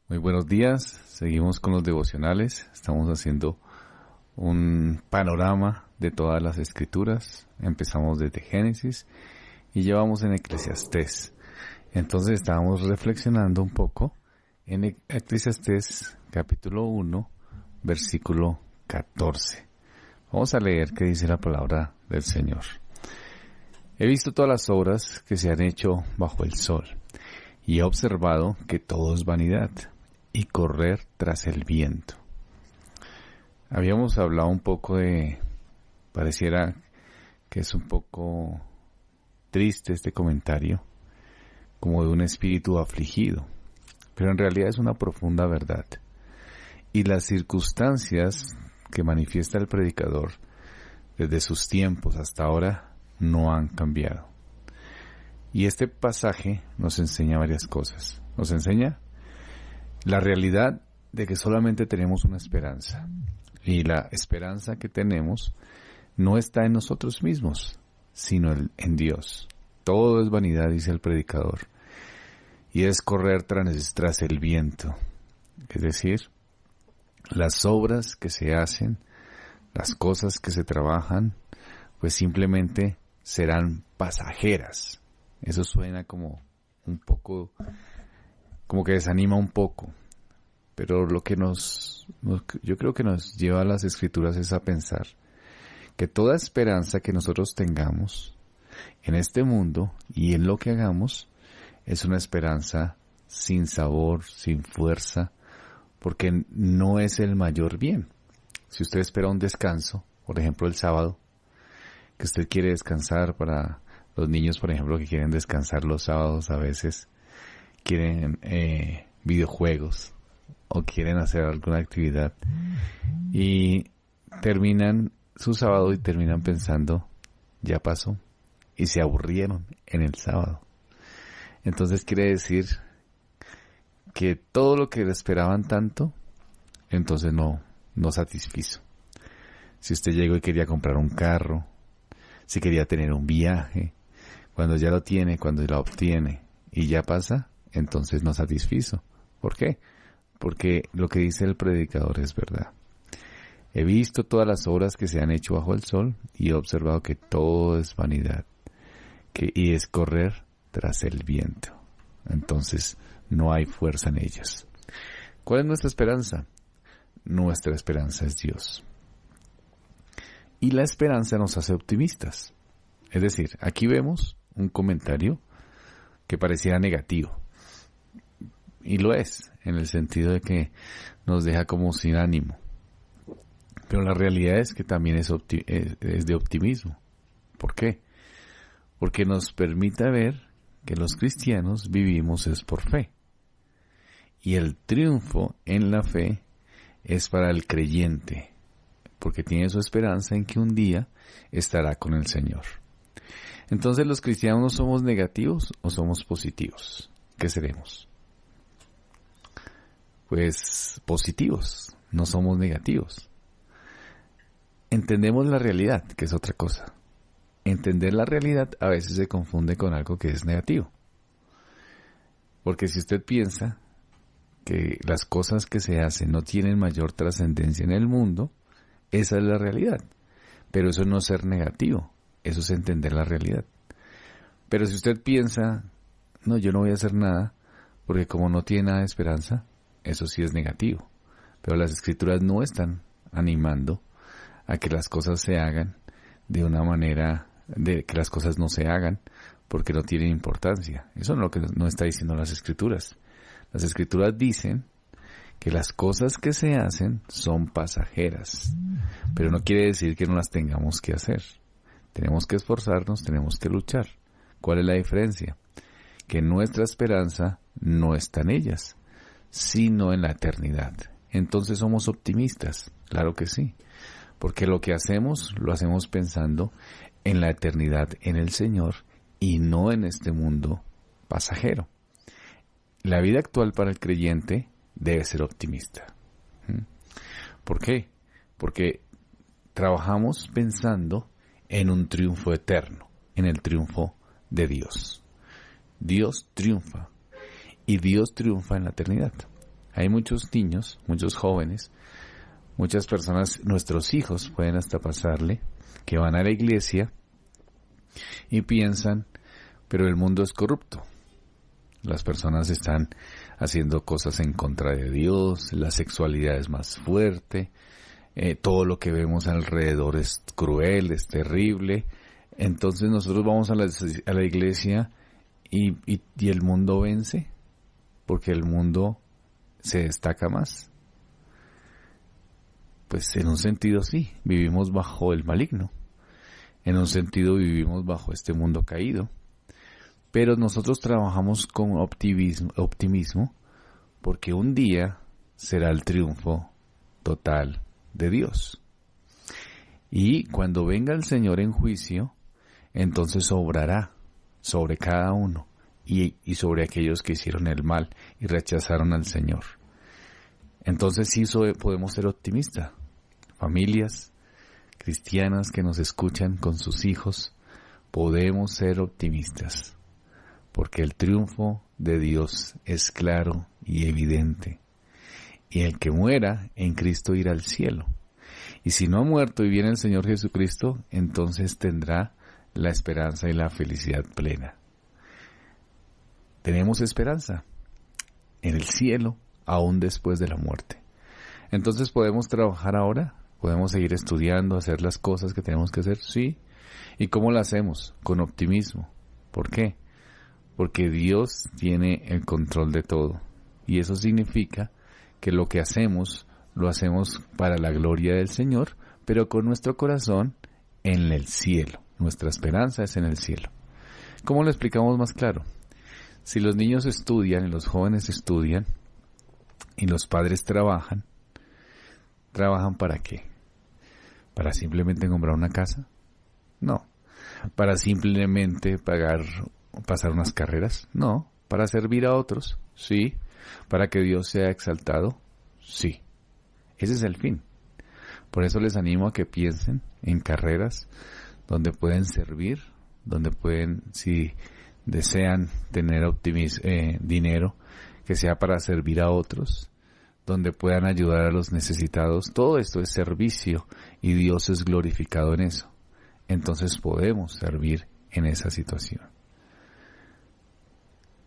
Muy buenos días, seguimos con los devocionales, estamos haciendo un panorama de todas las escrituras, empezamos desde Génesis y llevamos en Eclesiastés. Entonces estábamos reflexionando un poco en Eclesiastés capítulo 1, versículo 14. Vamos a leer qué dice la palabra del Señor. He visto todas las obras que se han hecho bajo el sol y he observado que todo es vanidad y correr tras el viento. Habíamos hablado un poco pareciera que es un poco triste este comentario, como de un espíritu afligido, pero en realidad es una profunda verdad. Y las circunstancias que manifiesta el predicador desde sus tiempos hasta ahora no han cambiado. Y este pasaje nos enseña varias cosas. Nos enseña la realidad de que solamente tenemos una esperanza. Y la esperanza que tenemos no está en nosotros mismos, sino en Dios. Todo es vanidad, dice el predicador. Y es correr tras el viento. Es decir, las obras que se hacen, las cosas que se trabajan, pues simplemente serán pasajeras. Eso suena como un poco, como que desanima un poco. Pero lo que yo creo que nos lleva a las Escrituras es a pensar que toda esperanza que nosotros tengamos en este mundo y en lo que hagamos es una esperanza sin sabor, sin fuerza, porque no es el mayor bien. Si usted espera un descanso, por ejemplo el sábado, que usted quiere descansar, para los niños, por ejemplo, que quieren descansar los sábados, a veces quieren videojuegos o quieren hacer alguna actividad y terminan su sábado y terminan pensando, ya pasó, y se aburrieron en el sábado. Entonces quiere decir que todo lo que esperaban tanto, entonces no satisfizo. Si usted llegó y quería comprar un carro, si quería tener un viaje, cuando ya lo tiene, cuando lo obtiene y ya pasa, entonces no satisfizo. ¿Por qué? Porque lo que dice el predicador es verdad. He visto todas las obras que se han hecho bajo el sol y he observado que todo es vanidad, y es correr tras el viento. Entonces no hay fuerza en ellas. ¿Cuál es nuestra esperanza? Nuestra esperanza es Dios. Y la esperanza nos hace optimistas. Es decir, aquí vemos un comentario que pareciera negativo. Y lo es, en el sentido de que nos deja como sin ánimo. Pero la realidad es que también es de optimismo. ¿Por qué? Porque nos permite ver que los cristianos vivimos es por fe. Y el triunfo en la fe es para el creyente, porque tiene su esperanza en que un día estará con el Señor. Entonces, ¿los cristianos no somos negativos o somos positivos? ¿Qué seremos? Pues positivos, no somos negativos. Entendemos la realidad, que es otra cosa. Entender la realidad a veces se confunde con algo que es negativo. Porque si usted piensa que las cosas que se hacen no tienen mayor trascendencia en el mundo, esa es la realidad. Pero eso no es ser negativo, eso es entender la realidad. Pero si usted piensa, no, yo no voy a hacer nada, porque como no tiene nada de esperanza, eso sí es negativo. Pero las Escrituras no están animando a que las cosas se hagan de una manera de que las cosas no se hagan porque no tienen importancia. Eso no es lo que nos está diciendo las Escrituras. Las Escrituras dicen que las cosas que se hacen son pasajeras, pero no quiere decir que no las tengamos que hacer. Tenemos que esforzarnos, tenemos que luchar. ¿Cuál es la diferencia? Que nuestra esperanza no está en ellas, sino en la eternidad. Entonces somos optimistas, claro que sí, porque lo que hacemos, lo hacemos pensando en la eternidad en el Señor y no en este mundo pasajero. La vida actual para el creyente debe ser optimista. ¿Por qué? Porque trabajamos pensando en un triunfo eterno, en el triunfo de Dios. Dios triunfa y Dios triunfa en la eternidad. Hay muchos niños, muchos jóvenes, muchas personas, nuestros hijos pueden hasta pasarle, que van a la iglesia y piensan, pero el mundo es corrupto. Las personas están haciendo cosas en contra de Dios, la sexualidad es más fuerte, todo lo que vemos alrededor es cruel, es terrible. Entonces nosotros vamos a la iglesia y el mundo vence, porque el mundo se destaca más. Pues en un sentido sí, vivimos bajo el maligno. En un sentido vivimos bajo este mundo caído. Pero nosotros trabajamos con optimismo, porque un día será el triunfo total de Dios. Y cuando venga el Señor en juicio, entonces obrará sobre cada uno y sobre aquellos que hicieron el mal y rechazaron al Señor. Entonces sí podemos ser optimistas. Familias cristianas que nos escuchan con sus hijos, podemos ser optimistas, porque el triunfo de Dios es claro y evidente. Y el que muera en Cristo irá al cielo. Y si no ha muerto y viene el Señor Jesucristo, entonces tendrá la esperanza y la felicidad plena. Tenemos esperanza en el cielo, aún después de la muerte. Entonces podemos trabajar ahora, podemos seguir estudiando, hacer las cosas que tenemos que hacer, sí. ¿Y cómo lo hacemos? Con optimismo. ¿Por qué? Porque Dios tiene el control de todo. Y eso significa que lo que hacemos, lo hacemos para la gloria del Señor, pero con nuestro corazón en el cielo. Nuestra esperanza es en el cielo. ¿Cómo lo explicamos más claro? Si los niños estudian y los jóvenes estudian y los padres ¿trabajan para qué? ¿Para simplemente comprar una casa? No. ¿Para simplemente pasar unas carreras? No. ¿Para servir a otros? Sí. ¿Para que Dios sea exaltado? Sí. Ese es el fin. Por eso les animo a que piensen en carreras donde pueden servir, donde pueden, si desean tener dinero, que sea para servir a otros, donde puedan ayudar a los necesitados. Todo esto es servicio y Dios es glorificado en eso. Entonces podemos servir en esa situación.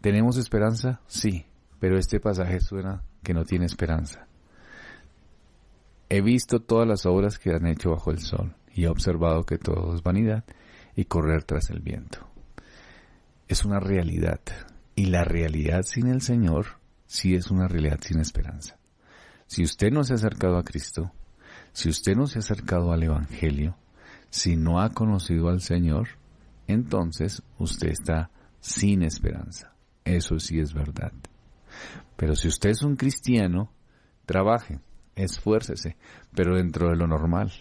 ¿Tenemos esperanza? Sí, pero este pasaje suena que no tiene esperanza. He visto todas las obras que han hecho bajo el sol y he observado que todo es vanidad y correr tras el viento. Es una realidad, y la realidad sin el Señor sí es una realidad sin esperanza. Si usted no se ha acercado a Cristo, si usted no se ha acercado al Evangelio, si no ha conocido al Señor, entonces usted está sin esperanza. Eso sí es verdad. Pero si usted es un cristiano, trabaje, esfuércese, pero dentro de lo normal,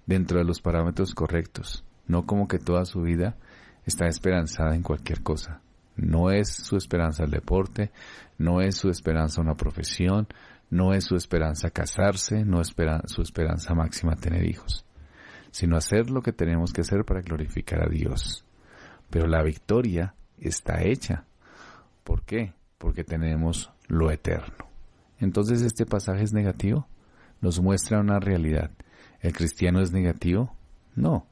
dentro de los parámetros correctos, no como que toda su vida está esperanzada en cualquier cosa. No es su esperanza el deporte, no es su esperanza una profesión, no es su esperanza casarse, no es su esperanza máxima tener hijos, sino hacer lo que tenemos que hacer para glorificar a Dios. Pero la victoria está hecha. ¿Por qué? Porque tenemos lo eterno. Entonces, ¿este pasaje es negativo? Nos muestra una realidad. ¿El cristiano es negativo? No.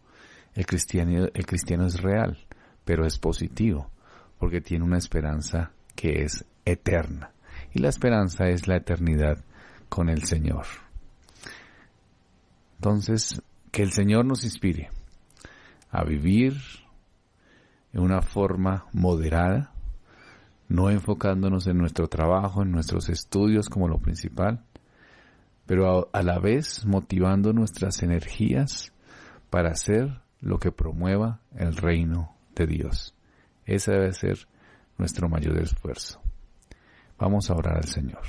El cristiano es real, pero es positivo, porque tiene una esperanza que es eterna. Y la esperanza es la eternidad con el Señor. Entonces, que el Señor nos inspire a vivir en una forma moderada, no enfocándonos en nuestro trabajo, en nuestros estudios como lo principal, pero a la vez motivando nuestras energías para hacer lo que promueva el reino de Dios. Ese debe ser nuestro mayor esfuerzo. Vamos a orar al Señor.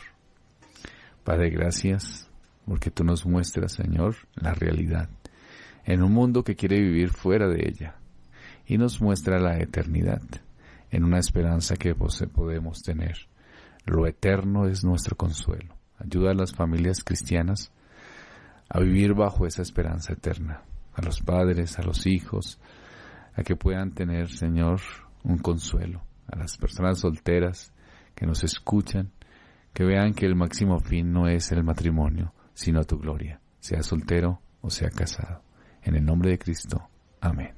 Padre, gracias porque tú nos muestras, Señor, la realidad en un mundo que quiere vivir fuera de ella, y nos muestra la eternidad en una esperanza que podemos tener. Lo eterno es nuestro consuelo. Ayuda a las familias cristianas a vivir bajo esa esperanza eterna, a los padres, a los hijos, a que puedan tener, Señor, un consuelo, a las personas solteras que nos escuchan, que vean que el máximo fin no es el matrimonio, sino tu gloria, sea soltero o sea casado. En el nombre de Cristo. Amén.